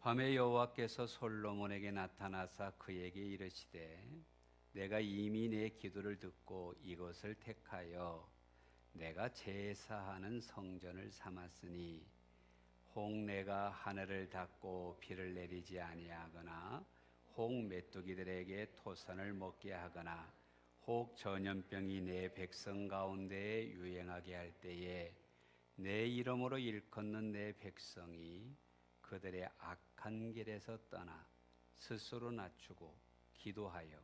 밤에 여호와께서 솔로몬에게 나타나사 그에게 이르시되 내가 이미 내 기도를 듣고 이것을 택하여 내가 제사하는 성전을 삼았으니 혹 내가 하늘을 닫고 비를 내리지 아니하거나 혹 메뚜기들에게 토산을 먹게 하거나 혹 전염병이 내 백성 가운데에 유행하게 할 때에 내 이름으로 일컫는 내 백성이 그들의 악한 길에서 떠나 스스로 낮추고 기도하여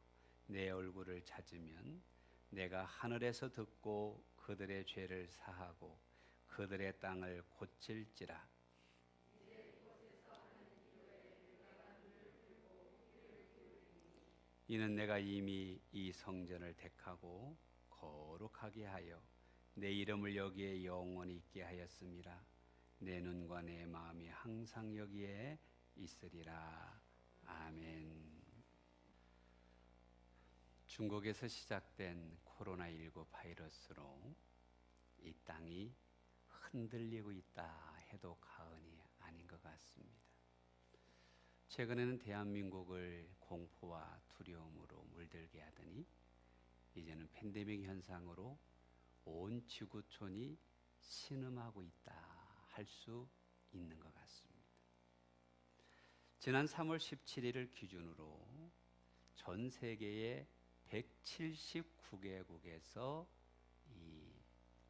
내 얼굴을 찾으면 내가 하늘에서 듣고 그들의 죄를 사하고 그들의 땅을 고칠지라. 이는 내가 이미 이 성전을 택하고 거룩하게 하여 내 이름을 여기에 영원히 있게 하였음이라. 내 눈과 내 마음이 항상 여기에 있으리라. 아멘. 중국에서 시작된 코로나19 바이러스로 이 땅이 흔들리고 있다 해도 과언이 아닌 것 같습니다. 최근에는 대한민국을 공포와 두려움으로 물들게 하더니 이제는 팬데믹 현상으로 온 지구촌이 신음하고 있다 할 수 있는 것 같습니다. 지난 3월 17일을 기준으로 전 세계의 179개국에서 이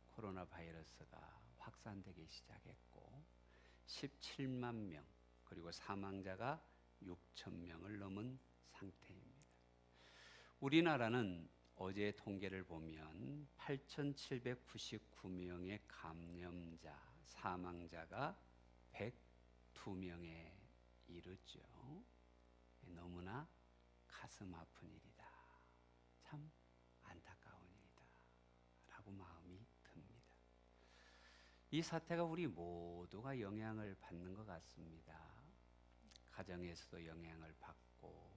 코로나 바이러스가 확산되기 시작했고 17만 명 그리고 사망자가 6천 명을 넘은 상태입니다. 우리나라는 어제 통계를 보면 8,799명의 감염자, 사망자가 102명에 이르죠. 너무나 가슴 아픈 일이다. 참 안타까운 일이다. 라고 마음이 듭니다. 이 사태가 우리 모두가 영향을 받는 것 같습니다. 가정에서도 영향을 받고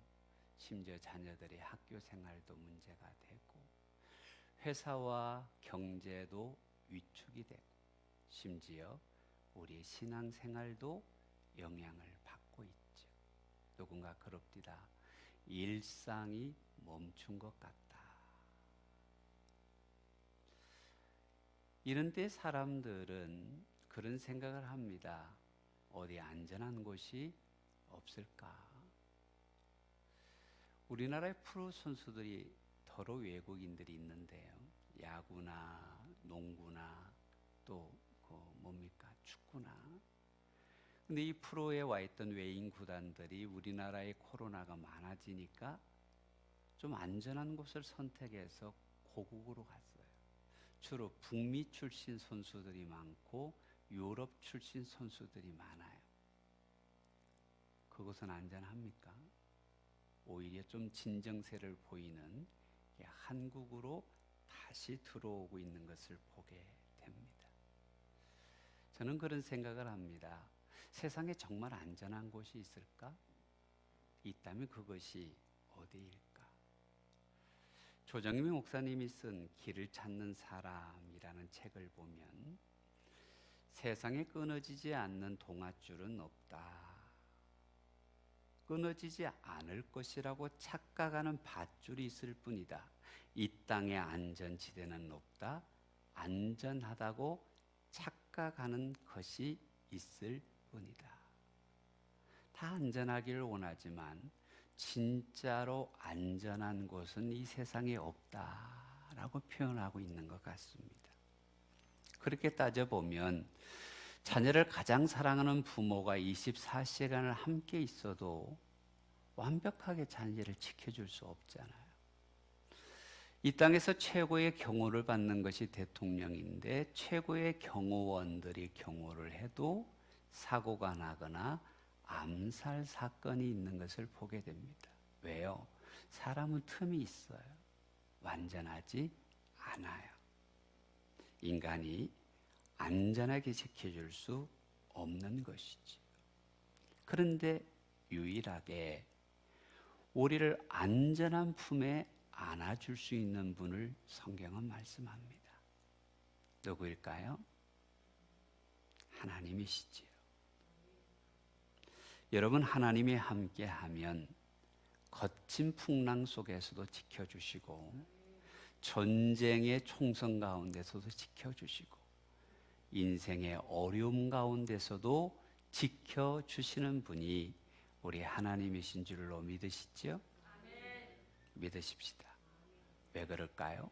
심지어 자녀들의 학교 생활도 문제가 되고 회사와 경제도 위축이 되고 심지어 우리의 신앙생활도 영향을 받고 있죠. 누군가 그럽디다. 일상이 멈춘 것 같다. 이런 때 사람들은 그런 생각을 합니다. 어디 안전한 곳이 없을까? 우리나라의 프로 선수들이 더러 외국인들이 있는데요. 야구나 농구나 또 축구나. 근데 이 프로에 와 있던 외인 구단들이 우리나라에 코로나가 많아지니까 좀 안전한 곳을 선택해서 고국으로 갔어요. 주로 북미 출신 선수들이 많고 유럽 출신 선수들이 많아요. 그곳은 안전합니까? 오히려 좀 진정세를 보이는 한국으로 다시 들어오고 있는 것을 보게 됩니다. 저는 그런 생각을 합니다. 세상에 정말 안전한 곳이 있을까? 있다면 그것이 어디일까? 조정민 목사님이 쓴 길을 찾는 사람이라는 책을 보면 세상에 끊어지지 않는 동아줄은 없다. 끊어지지 않을 것이라고 착각하는 밧줄이 있을 뿐이다. 이 땅의 안전지대는 없다. 안전하다고 착각하는 것이 있을 뿐이다. 다 안전하기를 원하지만 진짜로 안전한 곳은 이 세상에 없다라고 표현하고 있는 것 같습니다. 그렇게 따져보면 자녀를 가장 사랑하는 부모가 24시간을 함께 있어도 완벽하게 자녀를 지켜줄 수 없잖아요. 이 땅에서 최고의 경호를 받는 것이 대통령인데 최고의 경호원들이 경호를 해도 사고가 나거나 암살 사건이 있는 것을 보게 됩니다. 왜요? 사람은 틈이 있어요. 완전하지 않아요. 인간이 안전하게 지켜줄 수 없는 것이지. 그런데 유일하게 우리를 안전한 품에 안아줄 수 있는 분을 성경은 말씀합니다. 누구일까요? 하나님이시지요. 여러분, 하나님이 함께하면 거친 풍랑 속에서도 지켜주시고 전쟁의 총성 가운데서도 지켜주시고 인생의 어려움 가운데서도 지켜주시는 분이 우리 하나님이신 줄로 믿으시죠? 믿으십시다. 왜 그럴까요?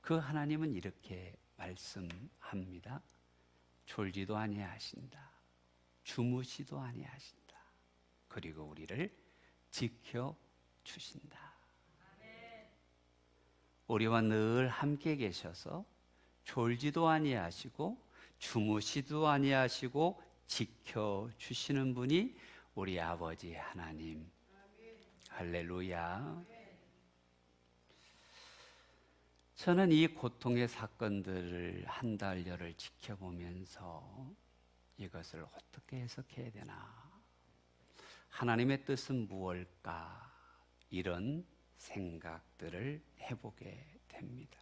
그 하나님은 이렇게 말씀합니다. 졸지도 아니하신다. 주무시도 아니하신다. 그리고 우리를 지켜주신다. 우리와 늘 함께 계셔서 졸지도 아니하시고 주무시도 아니하시고 지켜주시는 분이 우리 아버지 하나님. 할렐루야. 저는 이 고통의 사건들을 한 달여를 지켜보면서 이것을 어떻게 해석해야 되나, 하나님의 뜻은 무엇일까, 이런 생각들을 해보게 됩니다.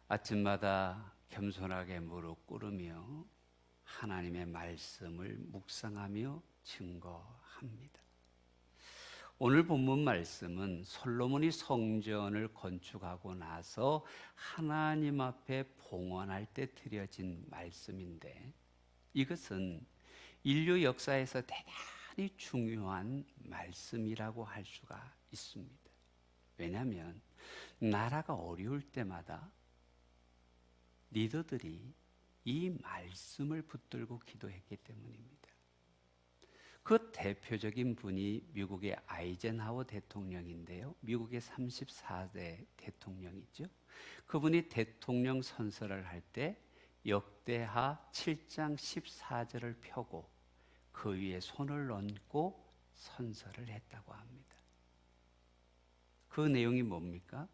아침마다 겸손하게 무릎 꿇으며 하나님의 말씀을 묵상하며 증거합니다. 오늘 본문 말씀은 솔로몬이 성전을 건축하고 나서 하나님 앞에 봉헌할 때 드려진 말씀인데, 이것은 인류 역사에서 대단히 중요한 말씀이라고 할 수가 있습니다. 왜냐하면 나라가 어려울 때마다 리더들이 이 말씀을 붙들고 기도했기 때문입니다. 그 대표적인 분이 미국의 아이젠하워 대통령인데요. 미국의 34대 대통령이죠. 그분이 대통령 선서를 할 때 역대하 7장 14절을 펴고 그 위에 손을 얹고 선서를 했다고 합니다. 그 내용이 뭡니까?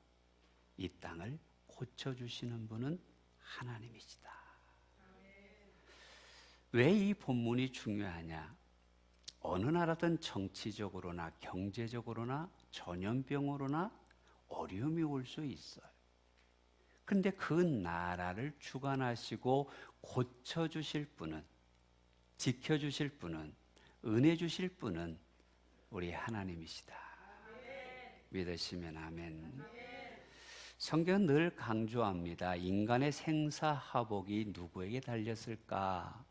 이 땅을 고쳐주시는 분은 하나님이시다. 왜 이 본문이 중요하냐? 어느 나라든 정치적으로나 경제적으로나 전염병으로나 어려움이 올 수 있어요. 근데 그 나라를 주관하시고 고쳐주실 분은, 지켜주실 분은, 은혜 주실 분은 우리 하나님이시다. 믿으시면 아멘. 성경은 늘 강조합니다. 인간의 생사하복이 누구에게 달렸을까?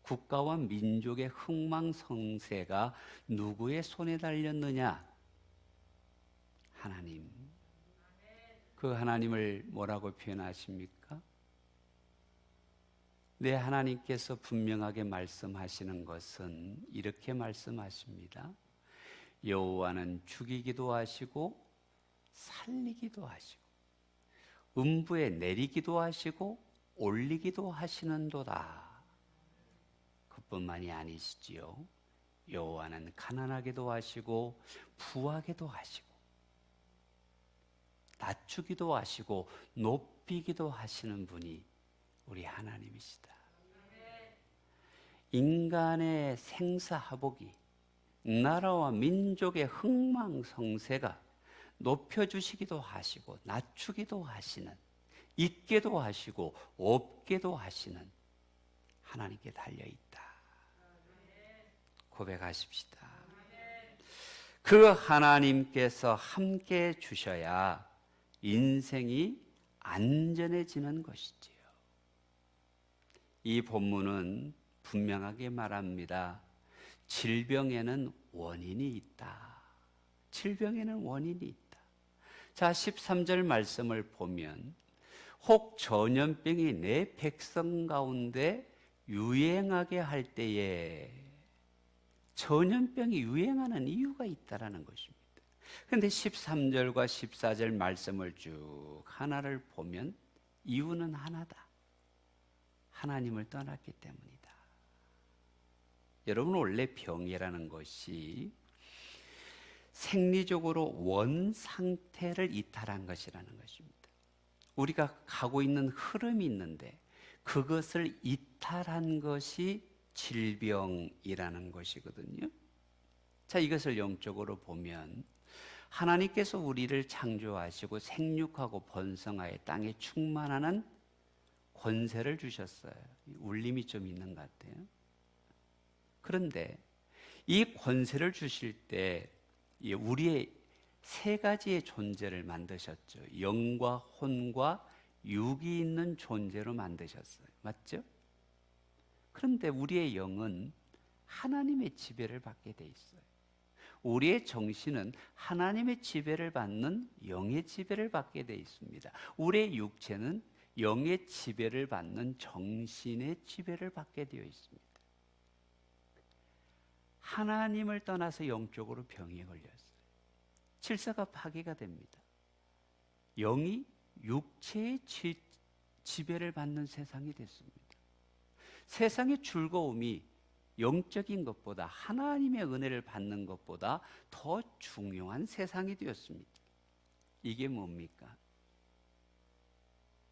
국가와 민족의 흥망성쇠가 누구의 손에 달렸느냐? 하나님. 그 하나님을 뭐라고 표현하십니까? 네, 하나님께서 분명하게 말씀하시는 것은 이렇게 말씀하십니다. 여호와는 죽이기도 하시고 살리기도 하시고 음부에 내리기도 하시고 올리기도 하시는도다. 그뿐만이 아니시지요. 여호와는 가난하게도 하시고 부하게도 하시고 낮추기도 하시고 높이기도 하시는 분이 우리 하나님이시다. 인간의 생사하복이, 나라와 민족의 흥망성쇠가 높여주시기도 하시고 낮추기도 하시는, 있게도 하시고 없게도 하시는 하나님께 달려있다. 고백하십시다. 그 하나님께서 함께 주셔야 인생이 안전해지는 것이지요. 이 본문은 분명하게 말합니다. 질병에는 원인이 있다. 질병에는 원인이 있다. 자, 13절 말씀을 보면 혹 전염병이 내 백성 가운데 유행하게 할 때에, 전염병이 유행하는 이유가 있다라는 것입니다. 그런데 13절과 14절 말씀을 쭉 하나를 보면 이유는 하나다. 하나님을 떠났기 때문이다. 여러분, 원래 병이라는 것이 생리적으로 원 상태를 이탈한 것이라는 것입니다. 우리가 가고 있는 흐름이 있는데 그것을 이탈한 것이 질병이라는 것이거든요. 자, 이것을 영적으로 보면 하나님께서 우리를 창조하시고 생육하고 번성하여 땅에 충만하는 권세를 주셨어요. 울림이 좀 있는 것 같아요. 그런데 이 권세를 주실 때 우리의 세 가지의 존재를 만드셨죠. 영과 혼과 육이 있는 존재로 만드셨어요. 맞죠? 그런데 우리의 영은 하나님의 지배를 받게 돼 있어요. 우리의 정신은 하나님의 지배를 받는 영의 지배를 받게 돼 있습니다. 우리의 육체는 영의 지배를 받는 정신의 지배를 받게 되어 있습니다. 하나님을 떠나서 영적으로 병이 걸렸어요. 질서가 파괴가 됩니다. 영이 육체의 지배를 받는 세상이 됐습니다. 세상의 즐거움이 영적인 것보다, 하나님의 은혜를 받는 것보다 더 중요한 세상이 되었습니다. 이게 뭡니까?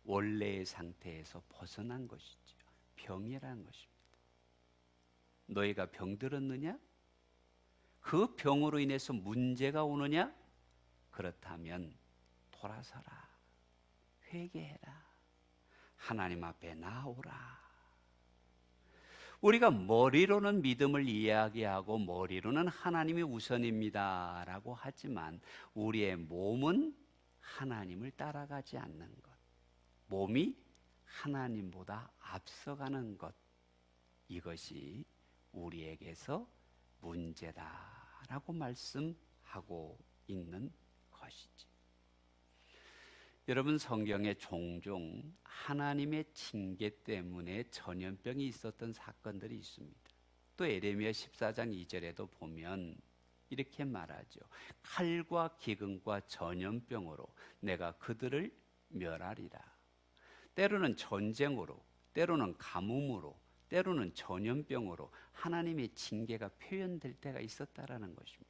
원래의 상태에서 벗어난 것이죠. 병이라는 것입니다. 너희가 병들었느냐? 그 병으로 인해서 문제가 오느냐? 그렇다면 돌아서라. 회개해라. 하나님 앞에 나오라. 우리가 머리로는 믿음을 이야기하고 머리로는 하나님이 우선입니다 라고 하지만 우리의 몸은 하나님을 따라가지 않는 것, 몸이 하나님보다 앞서가는 것, 이것이 우리에게서 문제다라고 말씀하고 있는 것이지. 여러분, 성경에 종종 하나님의 징계 때문에 전염병이 있었던 사건들이 있습니다. 또 에레미야 14장 2절에도 보면 이렇게 말하죠. 칼과 기근과 전염병으로 내가 그들을 멸하리라. 때로는 전쟁으로, 때로는 가뭄으로, 때로는 전염병으로 하나님의 징계가 표현될 때가 있었다라는 것입니다.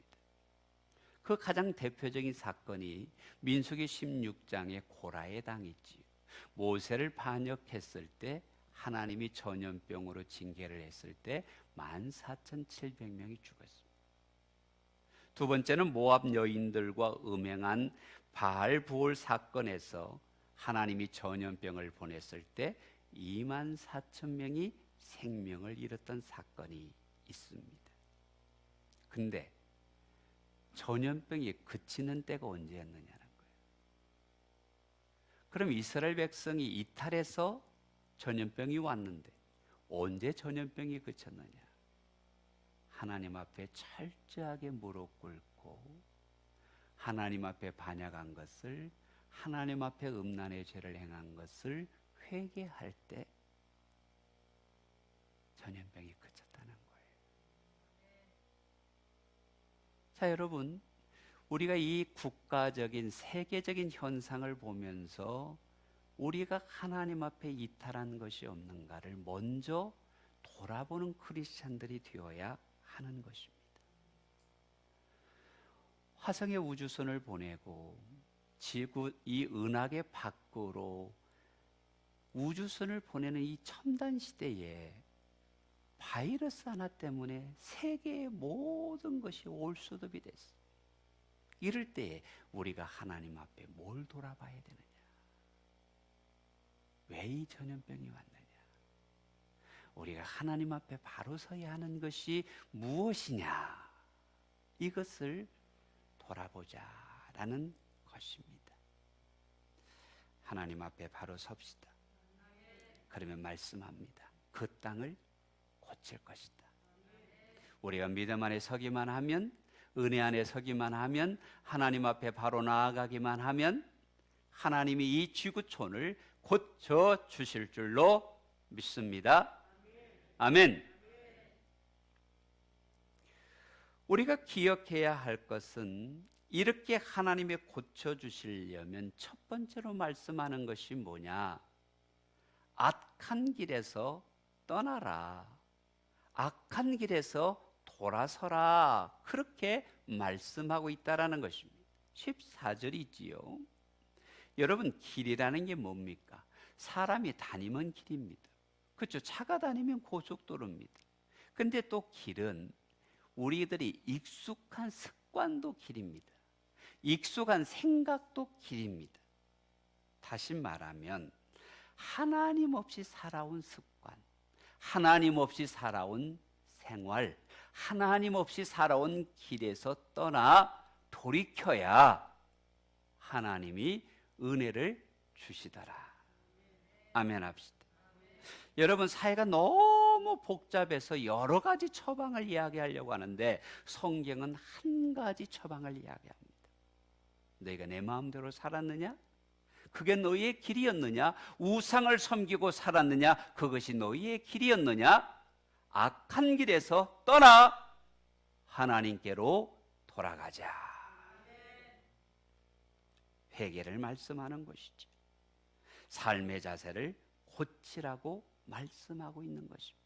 그 가장 대표적인 사건이 민수기 16장의 고라의 당이지요. 모세를 반역했을 때 하나님이 전염병으로 징계를 했을 때 14,700명이 죽었습니다. 두 번째는 모압 여인들과 음행한 바알 부올 사건에서 하나님이 전염병을 보냈을 때 24,000명이 생명을 잃었던 사건이 있습니다. 근데 전염병이 그치는 때가 언제였느냐는 거예요. 그럼 이스라엘 백성이 이탈해서 전염병이 왔는데 언제 전염병이 그쳤느냐? 하나님 앞에 철저하게 무릎 꿇고 하나님 앞에 반역한 것을, 하나님 앞에 음란의 죄를 행한 것을 회개할 때 전염병이 그쳤다는 거예요. 자, 여러분, 우리가 이 국가적인 세계적인 현상을 보면서 우리가 하나님 앞에 이탈한 것이 없는가를 먼저 돌아보는 크리스찬들이 되어야 하는 것입니다. 화성에 우주선을 보내고 지구 이 은하계 밖으로 우주선을 보내는 이 첨단 시대에 바이러스 하나 때문에 세계의 모든 것이 올소득이 됐어요. 이럴 때 우리가 하나님 앞에 뭘 돌아봐야 되느냐? 왜 이 전염병이 왔느냐? 우리가 하나님 앞에 바로 서야 하는 것이 무엇이냐? 이것을 돌아보자라는 것입니다. 하나님 앞에 바로 섭시다. 그러면 말씀합니다. 그 땅을 고칠 것이다. 우리가 믿음 안에 서기만 하면, 은혜 안에 서기만 하면, 하나님 앞에 바로 나아가기만 하면 하나님이 이 지구촌을 고쳐 주실 줄로 믿습니다. 아멘. 우리가 기억해야 할 것은 이렇게 하나님이 고쳐 주시려면 첫 번째로 말씀하는 것이 뭐냐? 악한 길에서 떠나라. 악한 길에서 돌아서라. 그렇게 말씀하고 있다라는 것입니다. 14절이지요. 여러분, 길이라는 게 뭡니까? 사람이 다니면 길입니다. 그렇죠? 차가 다니면 고속도로입니다. 근데 또 길은 우리들이 익숙한 습관도 길입니다. 익숙한 생각도 길입니다. 다시 말하면 하나님 없이 살아온 습관, 하나님 없이 살아온 생활, 하나님 없이 살아온 길에서 떠나 돌이켜야 하나님이 은혜를 주시더라. 아멘 합시다. 여러분, 사회가 너무 복잡해서 여러 가지 처방을 이야기하려고 하는데 성경은 한 가지 처방을 이야기합니다. 너희가 내 마음대로 살았느냐? 그게 너희의 길이었느냐? 우상을 섬기고 살았느냐? 그것이 너희의 길이었느냐? 악한 길에서 떠나 하나님께로 돌아가자. 회개를 말씀하는 것이죠. 삶의 자세를 고치라고 말씀하고 있는 것입니다.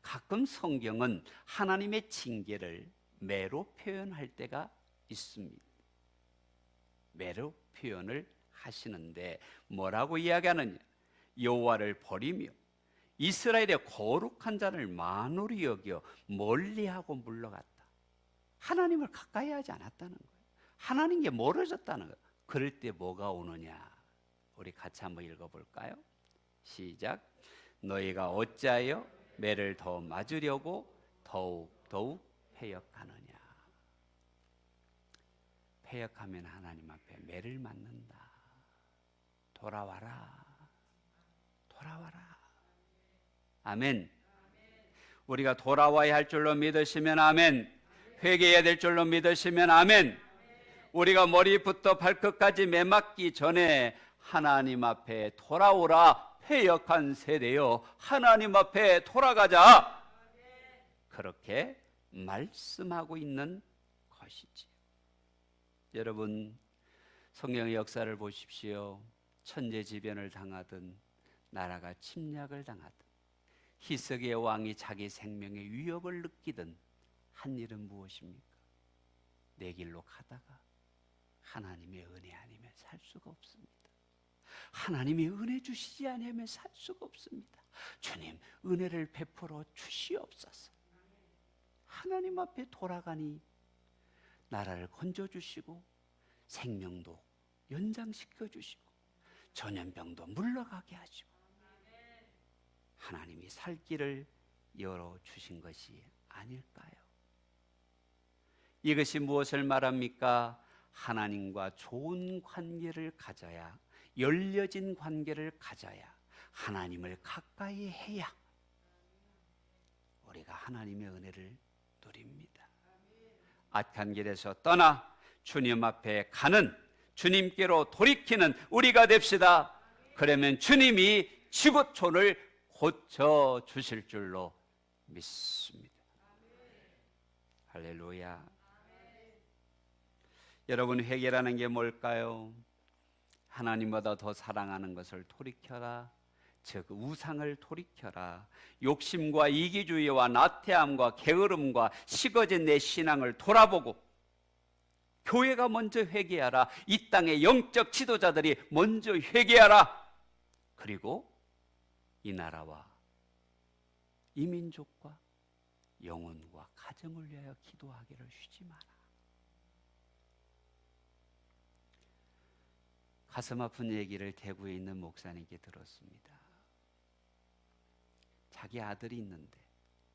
가끔 성경은 하나님의 징계를 매로 표현할 때가 있습니다. 매로 표현을 하시는데 뭐라고 이야기하느냐? 여호와를 버리며 이스라엘의 거룩한 자를 만홀히 여겨 멀리하고 물러갔다. 하나님을 가까이 하지 않았다는 거예요. 하나님께 멀어졌다는 거예요. 그럴 때 뭐가 오느냐? 우리 같이 한번 읽어볼까요? 시작. 너희가 어찌하여 매를 더 맞으려고 더욱 패역하느냐? 패역하면 하나님 앞에 매를 맞는다. 돌아와라. 아멘. 우리가 돌아와야 할 줄로 믿으시면 아멘. 회개해야 될 줄로 믿으시면 아멘. 우리가 머리부터 발끝까지 매맞기 전에 하나님 앞에 돌아오라. 패역한 세대여, 하나님 앞에 돌아가자. 그렇게 말씀하고 있는 것이지. 여러분, 성경의 역사를 보십시오. 천재지변을 당하든 나라가 침략을 당하든 희석의 왕이 자기 생명의 위협을 느끼든 한 일은 무엇입니까? 내 길로 가다가 하나님의 은혜 아니면 살 수가 없습니다. 하나님이 은혜 주시지 않으면 살 수가 없습니다. 주님, 은혜를 베풀어 주시옵소서. 하나님 앞에 돌아가니 나라를 건져주시고 생명도 연장시켜 주시고 전염병도 물러가게 하시고 하나님이 살 길을 열어주신 것이 아닐까요? 이것이 무엇을 말합니까? 하나님과 좋은 관계를 가져야, 열려진 관계를 가져야, 하나님을 가까이 해야 우리가 하나님의 은혜를 누립니다. 악한 길에서 떠나 주님 앞에 가는, 주님께로 돌이키는 우리가 됩시다. 그러면 주님이 지구촌을 고쳐주실 줄로 믿습니다. 할렐루야. 여러분, 회개라는 게 뭘까요? 하나님보다 더 사랑하는 것을 돌이켜라. 즉 우상을 돌이켜라. 욕심과 이기주의와 나태함과 게으름과 식어진 내 신앙을 돌아보고 교회가 먼저 회개하라. 이 땅의 영적 지도자들이 먼저 회개하라. 그리고 이 나라와 이 민족과 영혼과 가정을 위하여 기도하기를 쉬지 마라. 가슴 아픈 얘기를 대구에 있는 목사님께 들었습니다. 자기 아들이 있는데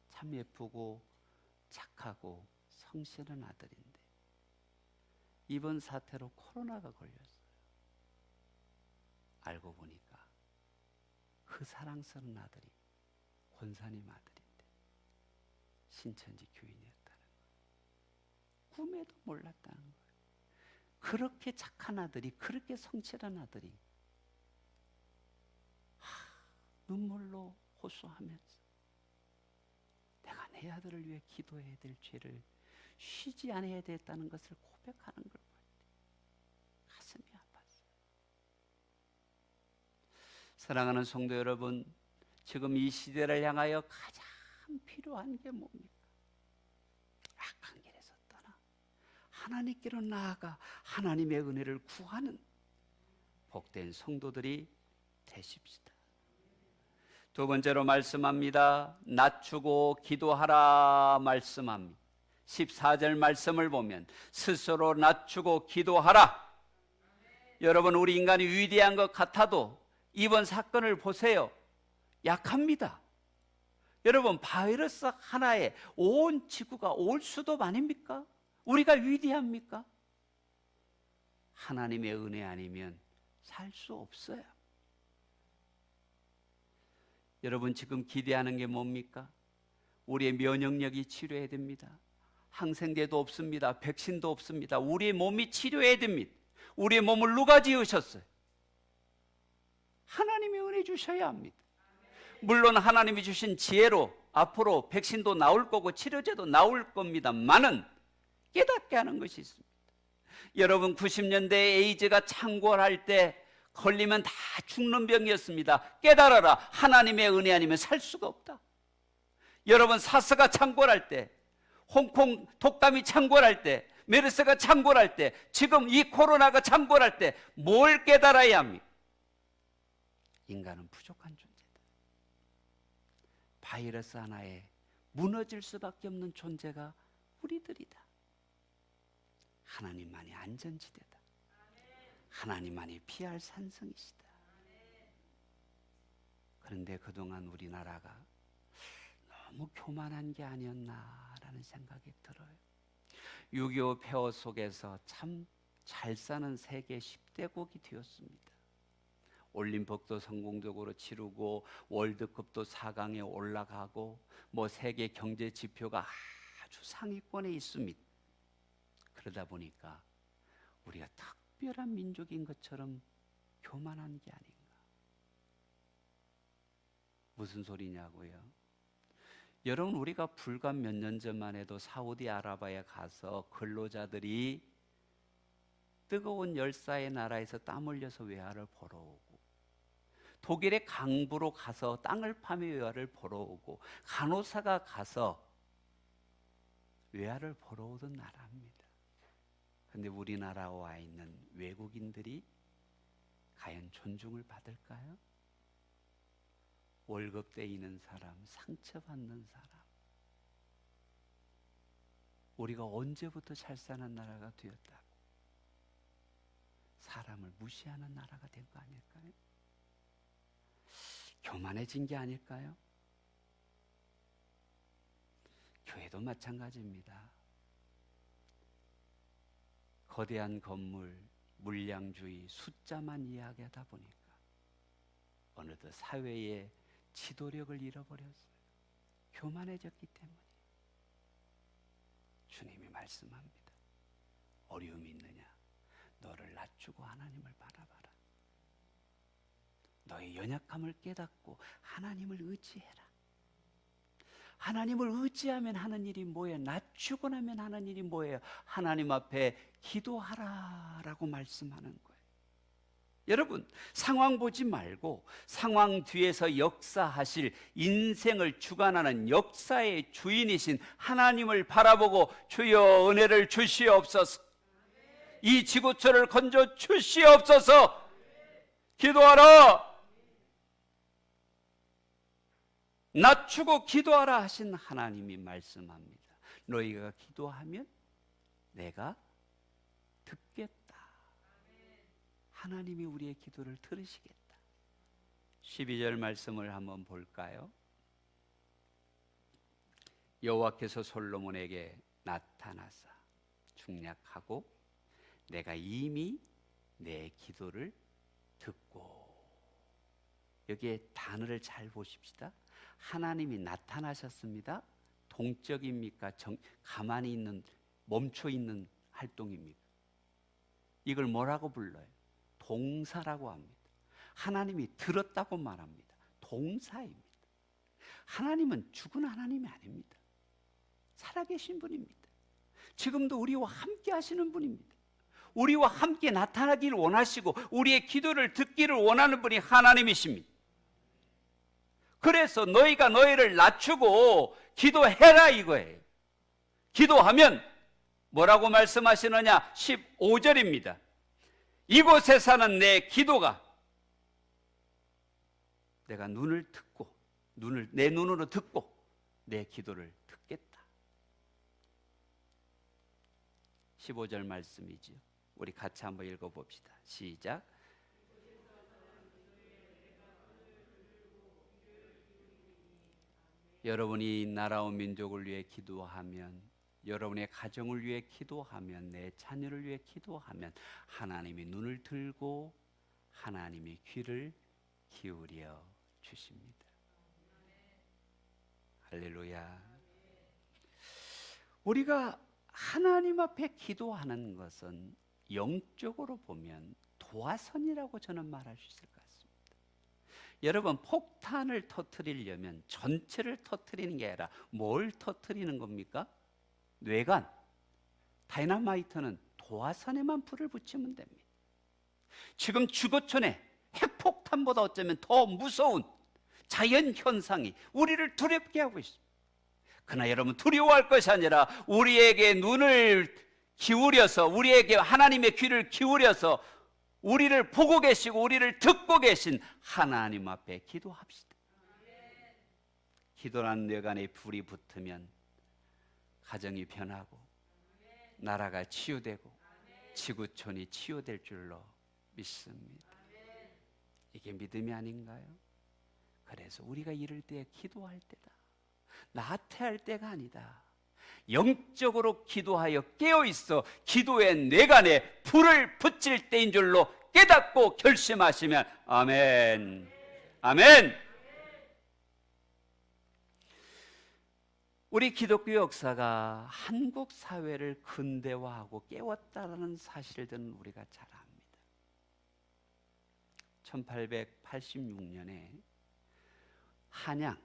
참 예쁘고 착하고 성실한 아들인데 이번 사태로 코로나가 걸렸어요. 알고 보니까 그 사랑스러운 아들이 권사님 아들인데 신천지 교인이었다는 거예요. 꿈에도 몰랐다는 거예요. 그렇게 착한 아들이, 그렇게 성실한 아들이 눈물로 호소하면서 내가 내 아들을 위해 기도해야 될 죄를 쉬지 않아야 됐다는 것을 고백하는 걸 볼 때 가슴이 아팠어요. 사랑하는 성도 여러분, 지금 이 시대를 향하여 가장 필요한 게 뭡니까? 악한 길에서 떠나 하나님께로 나아가 하나님의 은혜를 구하는 복된 성도들이 되십시다. 두 번째로 말씀합니다. 낮추고 기도하라 말씀합니다. 14절 말씀을 보면 스스로 낮추고 기도하라. 여러분, 우리 인간이 위대한 것 같아도 이번 사건을 보세요. 약합니다. 여러분, 바이러스 하나에 온 지구가 올 수도 아닙니까? 우리가 위대합니까? 하나님의 은혜 아니면 살 수 없어요. 여러분, 지금 기대하는 게 뭡니까? 우리의 면역력이 치료해야 됩니다. 항생제도 없습니다. 백신도 없습니다. 우리의 몸이 치료해야 됩니다. 우리의 몸을 누가 지으셨어요? 하나님의 은혜 주셔야 합니다. 물론 하나님이 주신 지혜로 앞으로 백신도 나올 거고 치료제도 나올 겁니다만은 깨닫게 하는 것이 있습니다. 여러분, 90년대에 에이즈가 창궐할 때 걸리면 다 죽는 병이었습니다. 깨달아라. 하나님의 은혜 아니면 살 수가 없다. 여러분, 사스가 창궐할 때, 홍콩 독감이 창궐할 때, 메르스가 창궐할 때, 지금 이 코로나가 창궐할 때 뭘 깨달아야 합니까? 인간은 부족한 존재다. 바이러스 하나에 무너질 수밖에 없는 존재가 우리들이다. 하나님만이 안전지대다. 하나님만이 피할 산성이시다. 그런데 그동안 우리나라가 너무 교만한 게 아니었나라는 생각이 들어요. 6.25 폐허 속에서 참 잘 사는 세계 10대국이 되었습니다. 올림픽도 성공적으로 치르고 월드컵도 4강에 올라가고 뭐 세계 경제 지표가 아주 상위권에 있습니다. 그러다 보니까 우리가 특별한 민족인 것처럼 교만한 게 아닌가. 무슨 소리냐고요? 여러분, 우리가 불과 몇 년 전만 해도 사우디아라비아에 가서 근로자들이 뜨거운 열사의 나라에서 땀 흘려서 외화를 보러 오고, 독일의 강부로 가서 땅을 파며 외화를 보러 오고, 간호사가 가서 외화를 보러 오던 나라입니다. 그런데 우리나라에 와 있는 외국인들이 과연 존중을 받을까요? 월급 떼이는 사람, 상처받는 사람. 우리가 언제부터 잘 사는 나라가 되었다고? 사람을 무시하는 나라가 된 거 아닐까요? 교만해진 게 아닐까요? 교회도 마찬가지입니다. 거대한 건물, 물량주의, 숫자만 이야기하다 보니까 어느덧 사회의 지도력을 잃어버렸어요. 교만해졌기 때문에. 주님이 말씀합니다. 어려움이 있느냐? 너를 낮추고 하나님을 바라봐라. 너의 연약함을 깨닫고 하나님을 의지해라. 하나님을 의지하면 하는 일이 뭐예요? 낮추고 나면 하는 일이 뭐예요? 하나님 앞에 기도하라라고 말씀하는 거예요. 여러분, 상황 보지 말고 상황 뒤에서 역사하실, 인생을 주관하는 역사의 주인이신 하나님을 바라보고 주여 은혜를 주시옵소서, 이 지구촌을 건져 주시옵소서, 기도하라. 낮추고 기도하라 하신 하나님이 말씀합니다. 너희가 기도하면 내가 듣겠다. 하나님이 우리의 기도를 들으시겠다. 12절 말씀을 한번 볼까요? 여호와께서 솔로몬에게 나타나사 중략하고 내가 이미 내 기도를 듣고. 여기에 단어를 잘 보십시다. 하나님이 나타나셨습니다. 동적입니까? 가만히 있는, 멈춰 있는 활동입니까? 이걸 뭐라고 불러요? 동사라고 합니다. 하나님이 들었다고 말합니다. 동사입니다. 하나님은 죽은 하나님이 아닙니다. 살아계신 분입니다. 지금도 우리와 함께 하시는 분입니다. 우리와 함께 나타나기를 원하시고 우리의 기도를 듣기를 원하는 분이 하나님이십니다. 그래서 너희가 너희를 낮추고 기도해라 이거예요. 기도하면 뭐라고 말씀하시느냐? 15절입니다. 이곳에 사는 내 기도가, 내가 눈을 듣고 내 눈으로 듣고 내 기도를 듣겠다. 15절 말씀이지요. 우리 같이 한번 읽어봅시다. 시작. 여러분이 나라와 민족을 위해 기도하면, 여러분의 가정을 위해 기도하면, 내 자녀를 위해 기도하면 하나님이 눈을 들고 하나님이 귀를 기울여 주십니다. 할렐루야. 우리가 하나님 앞에 기도하는 것은 영적으로 보면 도화선이라고 저는 말할 수 있을 것 같습니다. 여러분, 폭탄을 터뜨리려면 전체를 터뜨리는 게 아니라 뭘 터뜨리는 겁니까? 뇌관, 다이너마이트는 도화선에만 불을 붙이면 됩니다. 지금 지구촌에 핵폭탄보다 어쩌면 더 무서운 자연현상이 우리를 두렵게 하고 있습니다. 그러나 여러분, 두려워할 것이 아니라 우리에게 눈을 기울여서, 우리에게 하나님의 귀를 기울여서 우리를 보고 계시고 우리를 듣고 계신 하나님 앞에 기도합시다. 기도란 뇌관에 불이 붙으면 가정이 변하고 나라가 치유되고 지구촌이 치유될 줄로 믿습니다. 이게 믿음이 아닌가요? 그래서 우리가 이럴 때 기도할 때다. 나태할 때가 아니다. 영적으로 기도하여 깨어있어 기도의 뇌관에 불을 붙일 때인 줄로 깨닫고 결심하시면 아멘. 아멘. 우리 기독교 역사가 한국 사회를 근대화하고 깨웠다는 사실들은 우리가 잘 압니다. 1886년에 한양,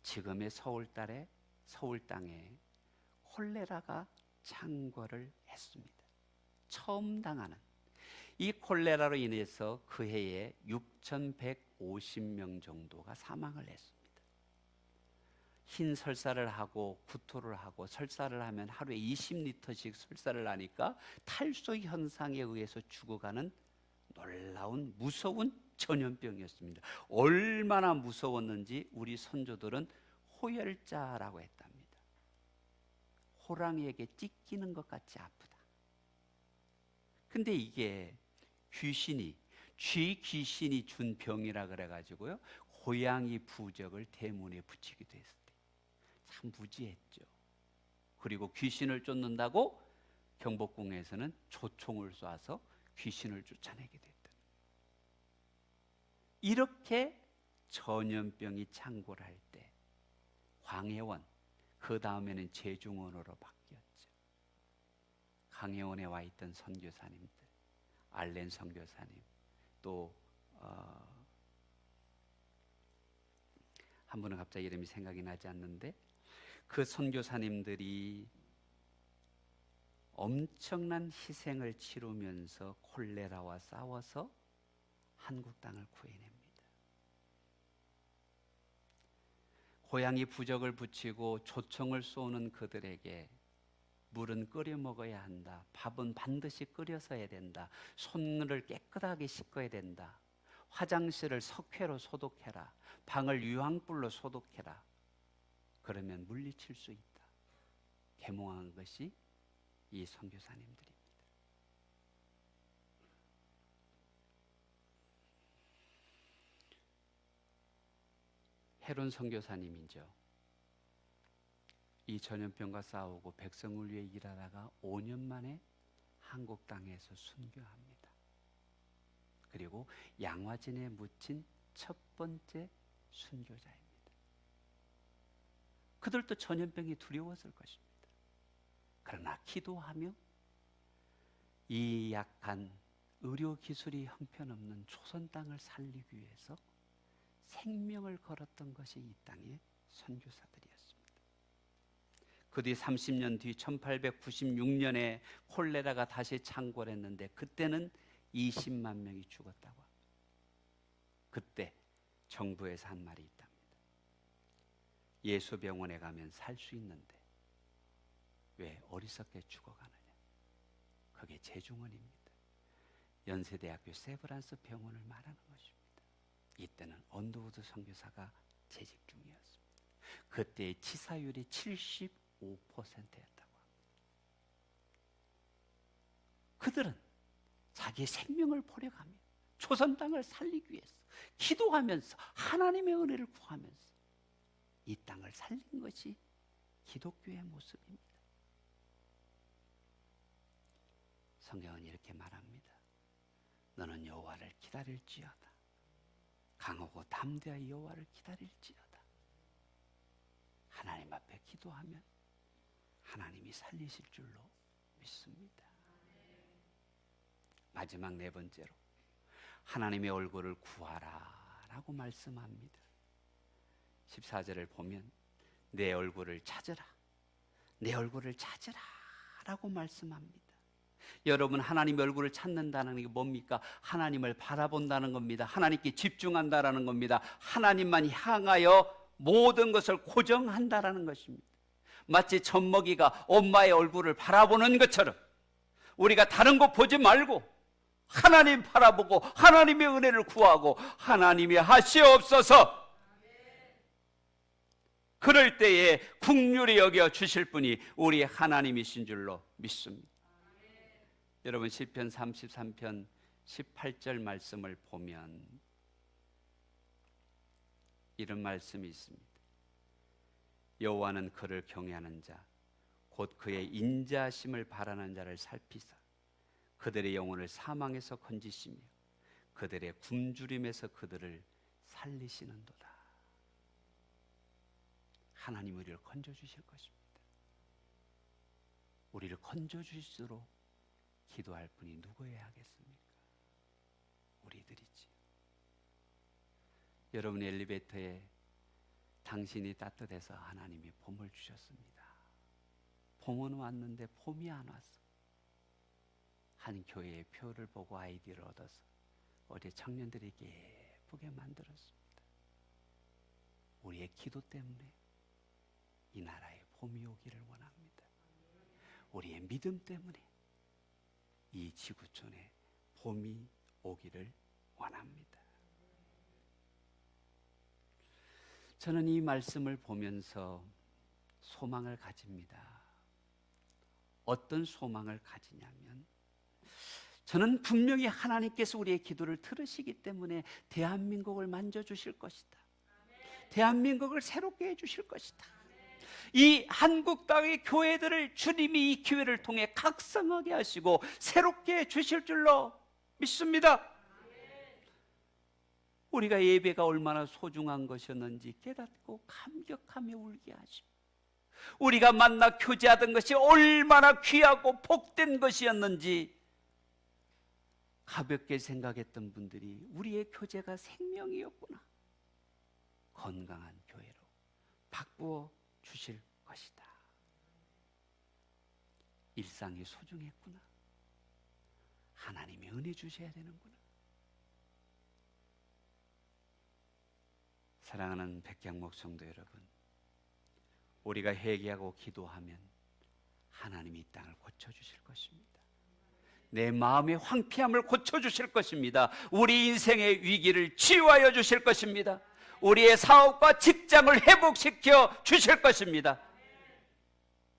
지금의 서울 땅에 콜레라가 창궐을 했습니다. 처음 당하는 이 콜레라로 인해서 그 해에 6,150명 정도가 사망을 했습니다. 흰 설사를 하고 구토를 하고, 설사를 하면 하루에 20리터씩 설사를 하니까 탈수 현상에 의해서 죽어가는 놀라운 무서운 전염병이었습니다. 얼마나 무서웠는지 우리 선조들은 호열자라고 했답니다. 호랑이에게 찢기는 것 같이 아프다. 근데 이게 귀신이, 쥐 귀신이 준 병이라 그래가지고요, 고양이 부적을 대문에 붙이기도 했을 때 참 무지했죠. 그리고 귀신을 쫓는다고 경복궁에서는 조총을 쏴서 귀신을 쫓아내게 됐다. 이렇게 전염병이 창궐할 때 광해원, 그 다음에는 제중원으로 바뀌었죠. 광해원에 와 있던 선교사님들, 알렌 선교사님, 또 한 분은 갑자기 이름이 생각이 나지 않는데, 그 선교사님들이 엄청난 희생을 치르면서 콜레라와 싸워서 한국 땅을 구해냅니다. 고양이 부적을 붙이고 조청을 쏘는 그들에게 물은 끓여 먹어야 한다. 밥은 반드시 끓여서 해야 된다. 손을 깨끗하게 씻어야 된다. 화장실을 석회로 소독해라. 방을 유황불로 소독해라. 그러면 물리칠 수 있다. 계몽한 것이 이 선교사님들입니다. 헤론 선교사님이죠. 이 전염병과 싸우고 백성을 위해 일하다가 5년 만에 한국 땅에서 순교합니다. 그리고 양화진에 묻힌 첫 번째 순교자입니다. 그들도 전염병이 두려웠을 것입니다. 그러나 기도하며 이 약한 의료기술이 형편없는 조선 땅을 살리기 위해서 생명을 걸었던 것이 이 땅의 선교사들이었습니다. 그 뒤 30년 뒤 1896년에 콜레라가 다시 창궐했는데 그때는 20만 명이 죽었다고 합니다. 그때 정부에서 한 말이 있답니다. 예수병원에 가면 살 수 있는데 왜 어리석게 죽어가느냐. 그게 제중원입니다. 연세대학교 세브란스 병원을 말하는 것입니다. 이때는 언더우드 선교사가 재직 중이었습니다. 그때의 치사율이 75%였다고 합니다. 그들은 자기의 생명을 버려가며 조선 땅을 살리기 위해서 기도하면서 하나님의 은혜를 구하면서 이 땅을 생각을 살린 것이 기독교의 모습입니다. 성경은 이렇게 말합니다. 너는 여호와를 기다릴지어다. 강하고 담대하여 여호와를 기다릴지어다. 하나님 앞에 기도하면 하나님이 살리실 줄로 믿습니다. 마지막 네 번째로 하나님의 얼굴을 구하라 라고 말씀합니다. 14절을 보면 내 얼굴을 찾으라, 내 얼굴을 찾으라 라고 말씀합니다. 여러분, 하나님의 얼굴을 찾는다는 게 뭡니까? 하나님을 바라본다는 겁니다. 하나님께 집중한다는 겁니다. 하나님만 향하여 모든 것을 고정한다는 것입니다. 마치 젖먹이가 엄마의 얼굴을 바라보는 것처럼 우리가 다른 거 보지 말고 하나님 바라보고 하나님의 은혜를 구하고 하나님이 하시옵소서. 그럴 때에 긍휼히 여겨 주실 분이 우리 하나님이신 줄로 믿습니다. 여러분, 시편 33편 18절 말씀을 보면 이런 말씀이 있습니다. 여호와는 그를 경외하는 자 곧 그의 인자하심을 바라는 자를 살피사 그들의 영혼을 사망에서 건지시며 그들의 굶주림에서 그들을 살리시는도다. 하나님 우리를 건져주실 것입니다. 우리를 건져주실수록 기도할 분이 누구여야 하겠습니까? 우리들이지요. 여러분, 엘리베이터에 당신이 따뜻해서 하나님이 봄을 주셨습니다. 봄은 왔는데 봄이 안 왔어. 한 교회의 표를 보고 아이디어를 얻어서 어제 청년들이 예쁘게 만들었습니다. 우리의 기도 때문에 이 나라에 봄이 오기를 원합니다. 우리의 믿음 때문에 이 지구촌에 봄이 오기를 원합니다. 저는 이 말씀을 보면서 소망을 가집니다. 어떤 소망을 가지냐면 저는 분명히 하나님께서 우리의 기도를 들으시기 때문에 대한민국을 만져주실 것이다. 대한민국을 새롭게 해주실 것이다. 이 한국 땅의 교회들을 주님이 이 기회를 통해 각성하게 하시고 새롭게 해주실 줄로 믿습니다. 우리가 예배가 얼마나 소중한 것이었는지 깨닫고 감격하며 울게 하십니다. 우리가 만나 교제하던 것이 얼마나 귀하고 복된 것이었는지 가볍게 생각했던 분들이 우리의 교제가 생명이었구나, 건강한 교회로 바꾸어 주실 것이다. 일상이 소중했구나, 하나님이 은혜 주셔야 되는구나. 사랑하는 백향목 성도 여러분, 우리가 회개하고 기도하면 하나님이 이 땅을 고쳐주실 것입니다. 내 마음의 황폐함을 고쳐주실 것입니다. 우리 인생의 위기를 치유하여 주실 것입니다. 우리의 사업과 직장을 회복시켜 주실 것입니다.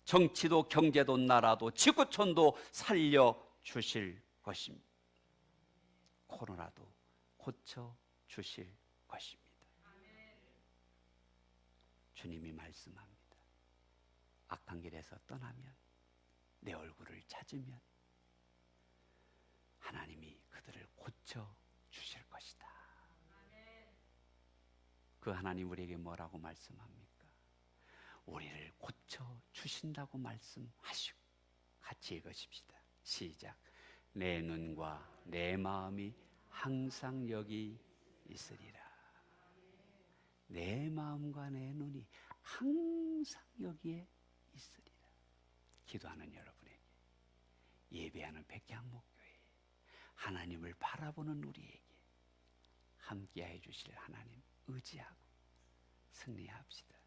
정치도 경제도 나라도 지구촌도 살려 주실 것입니다. 코로나도 고쳐 주실 것입니다. 주님이 말씀합니다. 악한 길에서 떠나면, 내 얼굴을 찾으면 하나님이 그들을 고쳐 주실 것이다. 그 하나님 우리에게 뭐라고 말씀합니까? 우리를 고쳐 주신다고 말씀하시고, 같이 읽으십시다. 시작. 내 눈과 내 마음이 항상 여기 있으리라. 내 마음과 내 눈이 항상 여기에 있으리라. 기도하는 여러분에게, 예배하는 백향목교회, 하나님을 바라보는 우리에게 함께해 주실 하나님 의지하고 승리합시다.